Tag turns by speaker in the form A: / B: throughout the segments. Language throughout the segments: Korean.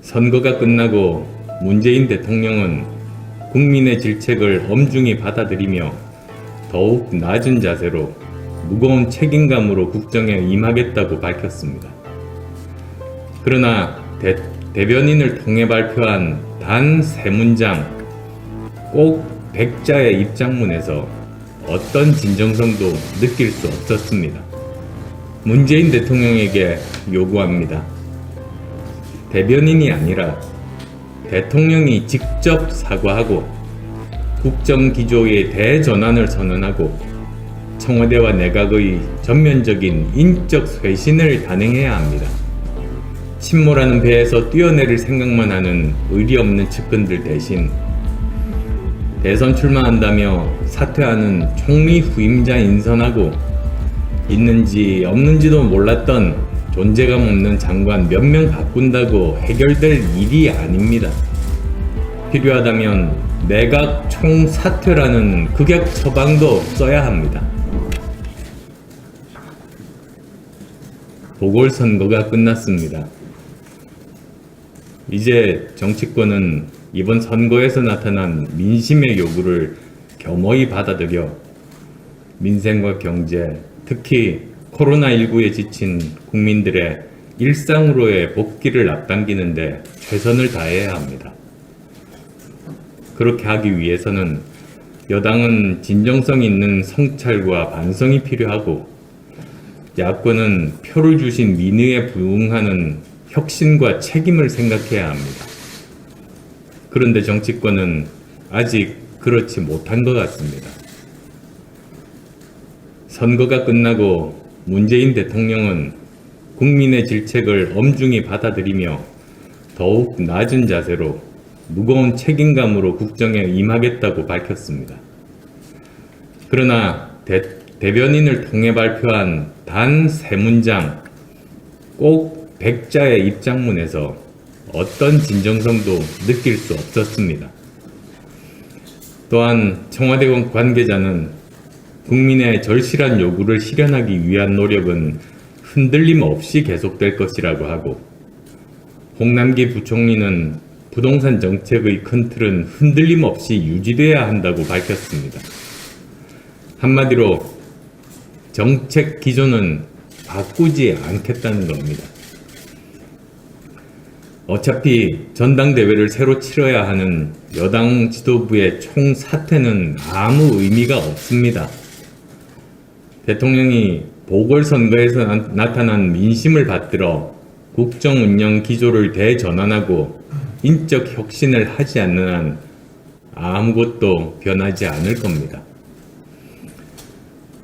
A: 선거가 끝나고 문재인 대통령은 국민의 질책을 엄중히 받아들이며 더욱 낮은 자세로 무거운 책임감으로 국정에 임하겠다고 밝혔습니다. 그러나 대변인을 통해 발표한 단 3문장, 꼭 100자의 입장문에서 어떤 진정성도 느낄 수 없었습니다. 문재인 대통령에게 요구합니다. 대변인이 아니라 대통령이 직접 사과하고 국정기조의 대전환을 선언하고 청와대와 내각의 전면적인 인적 쇄신을 단행해야 합니다. 침몰하는 배에서 뛰어내릴 생각만 하는 의리 없는 측근들 대신 대선 출마한다며 사퇴하는 총리 후임자 인선하고 있는지 없는지도 몰랐던 존재감 없는 장관 몇 명 바꾼다고 해결될 일이 아닙니다. 필요하다면 내각 총사퇴라는 극약 처방도 써야 합니다. 보궐선거가 끝났습니다. 이제 정치권은 이번 선거에서 나타난 민심의 요구를 겸허히 받아들여 민생과 경제, 특히 코로나19에 지친 국민들의 일상으로의 복귀를 앞당기는데 최선을 다해야 합니다. 그렇게 하기 위해서는 여당은 진정성 있는 성찰과 반성이 필요하고 야권은 표를 주신 민의에 부응하는 혁신과 책임을 생각해야 합니다. 그런데 정치권은 아직 그렇지 못한 것 같습니다. 선거가 끝나고 문재인 대통령은 국민의 질책을 엄중히 받아들이며 더욱 낮은 자세로 무거운 책임감으로 국정에 임하겠다고 밝혔습니다. 그러나 대변인을 통해 발표한 단 3문장, 꼭 100자의 입장문에서 어떤 진정성도 느낄 수 없었습니다. 또한 청와대 관계자는 국민의 절실한 요구를 실현하기 위한 노력은 흔들림 없이 계속될 것이라고 하고 홍남기 부총리는 부동산 정책의 큰 틀은 흔들림 없이 유지돼야 한다고 밝혔습니다. 한마디로 정책 기조는 바꾸지 않겠다는 겁니다. 어차피 전당대회를 새로 치러야 하는 여당 지도부의 총사퇴는 아무 의미가 없습니다. 대통령이 보궐선거에서 나타난 민심을 받들어 국정 운영 기조를 대전환하고 인적 혁신을 하지 않는 한 아무것도 변하지 않을 겁니다.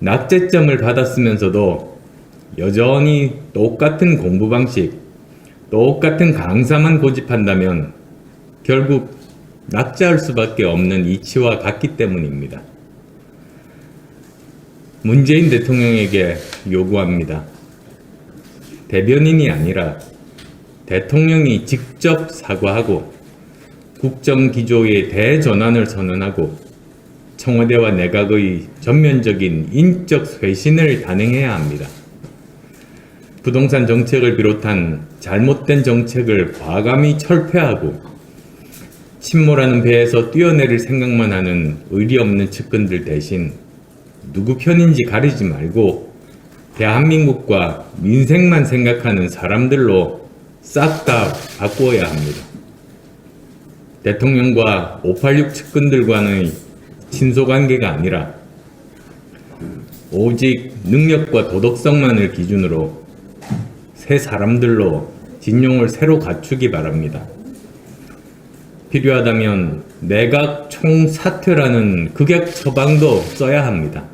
A: 낙제점을 받았으면서도 여전히 똑같은 공부 방식, 똑같은 강사만 고집한다면 결국 낙제할 수밖에 없는 이치와 같기 때문입니다. 문재인 대통령에게 요구합니다. 대변인이 아니라 대통령이 직접 사과하고 국정기조의 대전환을 선언하고 청와대와 내각의 전면적인 인적 쇄신을 단행해야 합니다. 부동산 정책을 비롯한 잘못된 정책을 과감히 철폐하고 침몰하는 배에서 뛰어내릴 생각만 하는 의리 없는 측근들 대신 누구 편인지 가리지 말고 대한민국과 민생만 생각하는 사람들로 싹 다 바꾸어야 합니다. 대통령과 586 측근들과의 친소관계가 아니라 오직 능력과 도덕성만을 기준으로 새 사람들로 진용을 새로 갖추기 바랍니다. 필요하다면 내각 총사퇴라는 극약 처방도 써야 합니다.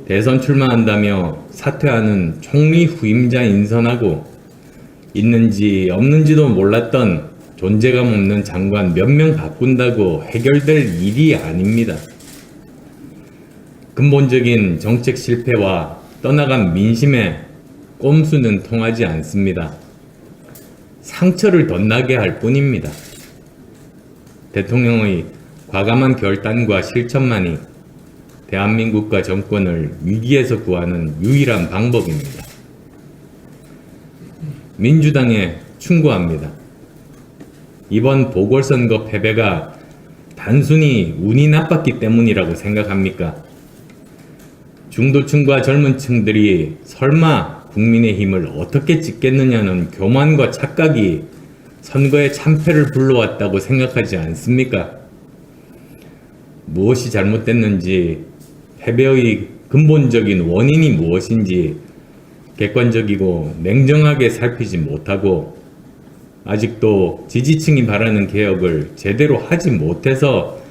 A: 대선 출마한다며 사퇴하는 총리 후임자 인선하고 있는지 없는지도 몰랐던 존재감 없는 장관 몇 명 바꾼다고 해결될 일이 아닙니다. 근본적인 정책 실패와 떠나간 민심에 꼼수는 통하지 않습니다. 상처를 덧나게 할 뿐입니다. 대통령의 과감한 결단과 실천만이 대한민국과 정권을 위기에서 구하는 유일한 방법입니다. 민주당에 충고합니다. 이번 보궐선거 패배가 단순히 운이 나빴기 때문이라고 생각합니까? 중도층과 젊은 층들이 설마 국민의힘을 어떻게 찍겠느냐는 교만과 착각이 선거의 참패를 불러왔다고 생각하지 않습니까? 무엇이 잘못됐는지, 패배의 근본적인 원인이 무엇인지 객관적이고 냉정하게 살피지 못하고 아직도 지지층이 바라는 개혁을 제대로 하지 못해서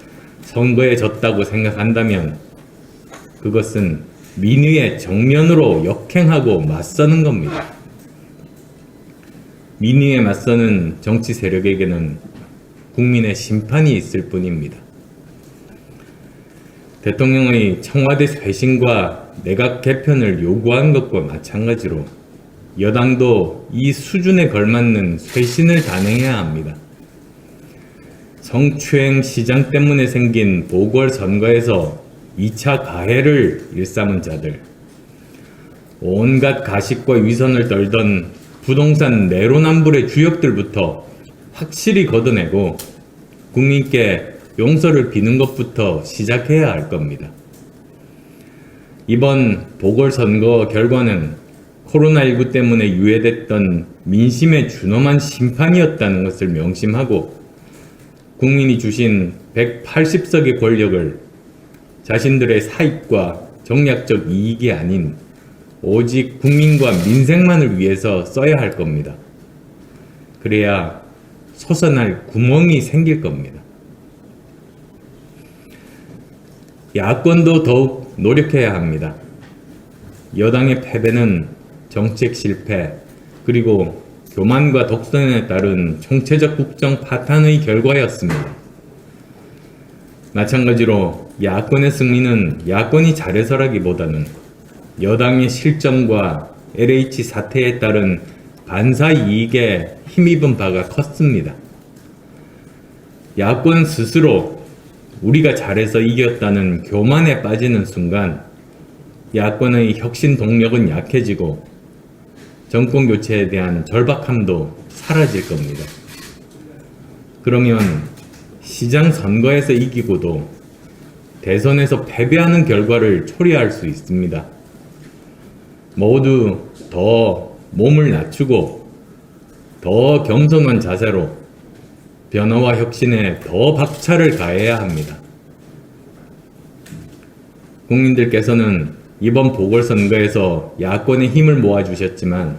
A: 선거에 졌다고 생각한다면 그것은 민의에 정면으로 역행하고 맞서는 겁니다. 민의에 맞서는 정치 세력에게는 국민의 심판이 있을 뿐입니다. 대통령의 청와대 쇄신과 내각 개편을 요구한 것과 마찬가지로 여당도 이 수준에 걸맞는 쇄신을 단행해야 합니다. 성추행 시장 때문에 생긴 보궐선거에서 2차 가해를 일삼은 자들, 온갖 가식과 위선을 떨던 부동산 내로남불의 주역들부터 확실히 걷어내고 국민께 용서를 비는 것부터 시작해야 할 겁니다. 이번 보궐선거 결과는 코로나19 때문에 유예됐던 민심에 준엄한 심판이었다는 것을 명심하고 국민이 주신 180석의 권력을 자신들의 사익과 정략적 이익이 아닌 오직 국민과 민생만을 위해서 써야 할 겁니다. 그래야 솟아날 구멍이 생길 겁니다. 야권도 더욱 노력해야 합니다. 여당의 패배는 정책 실패, 그리고 교만과 독선에 따른 총체적 국정 파탄의 결과였습니다. 마찬가지로 야권의 승리는 야권이 잘해서라기보다는 여당의 실정과 LH 사태에 따른 반사 이익에 힘입은 바가 컸습니다. 야권 스스로 우리가 잘해서 이겼다는 교만에 빠지는 순간 야권의 혁신 동력은 약해지고 정권 교체에 대한 절박함도 사라질 겁니다. 그러면 시장 선거에서 이기고도 대선에서 패배하는 결과를 초래할 수 있습니다. 모두 더 몸을 낮추고 더 겸손한 자세로 변화와 혁신에 더 박차를 가해야 합니다. 국민들께서는 이번 보궐선거에서 야권의 힘을 모아주셨지만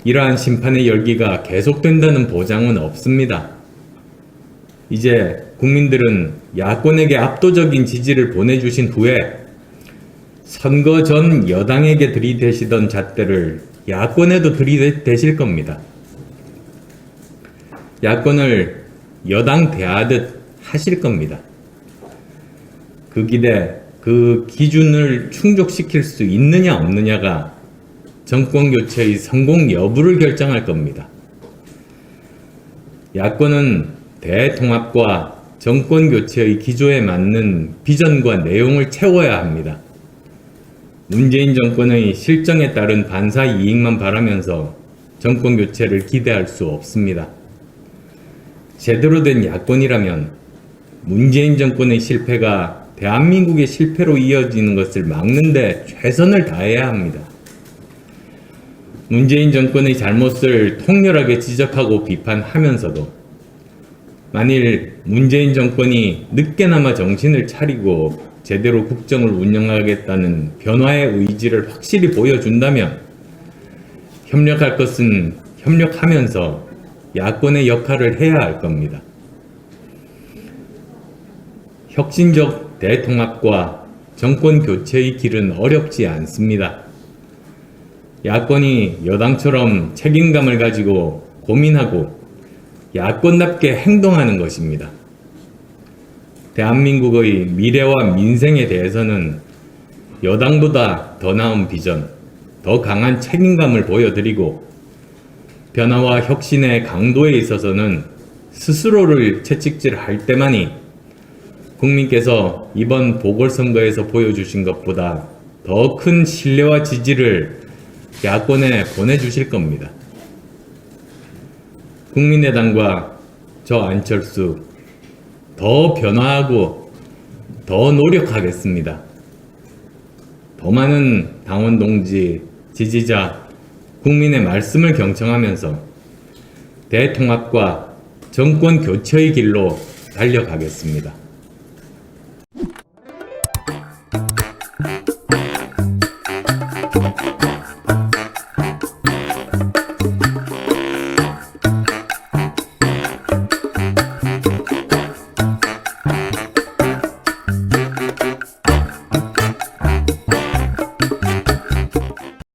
A: 이러한 심판의 열기가 계속된다는 보장은 없습니다. 이제 국민들은 야권에게 압도적인 지지를 보내주신 후에 선거 전 여당에게 들이대시던 잣대를 야권에도 들이대실 겁니다. 야권을 여당 대하듯 하실 겁니다. 그 기대, 그 기준을 충족시킬 수 있느냐 없느냐가 정권 교체의 성공 여부를 결정할 겁니다. 야권은 대통합과 정권 교체의 기조에 맞는 비전과 내용을 채워야 합니다. 문재인 정권의 실정에 따른 반사 이익만 바라면서 정권 교체를 기대할 수 없습니다. 제대로 된 야권이라면 문재인 정권의 실패가 대한민국의 실패로 이어지는 것을 막는 데 최선을 다해야 합니다. 문재인 정권의 잘못을 통렬하게 지적하고 비판하면서도 만일 문재인 정권이 늦게나마 정신을 차리고 제대로 국정을 운영하겠다는 변화의 의지를 확실히 보여준다면 협력할 것은 협력하면서 야권의 역할을 해야 할 겁니다. 혁신적 대통합과 정권 교체의 길은 어렵지 않습니다. 야권이 여당처럼 책임감을 가지고 고민하고 야권답게 행동하는 것입니다. 대한민국의 미래와 민생에 대해서는 여당보다 더 나은 비전, 더 강한 책임감을 보여드리고 변화와 혁신의 강도에 있어서는 스스로를 채찍질할 때만이 국민께서 이번 보궐선거에서 보여주신 것보다 더 큰 신뢰와 지지를 야권에 보내주실 겁니다. 국민의당과 저 안철수 더 변화하고 더 노력하겠습니다. 더 많은 당원 동지, 지지자, 국민의 말씀을 경청하면서 대통합과 정권 교체의 길로 달려가겠습니다.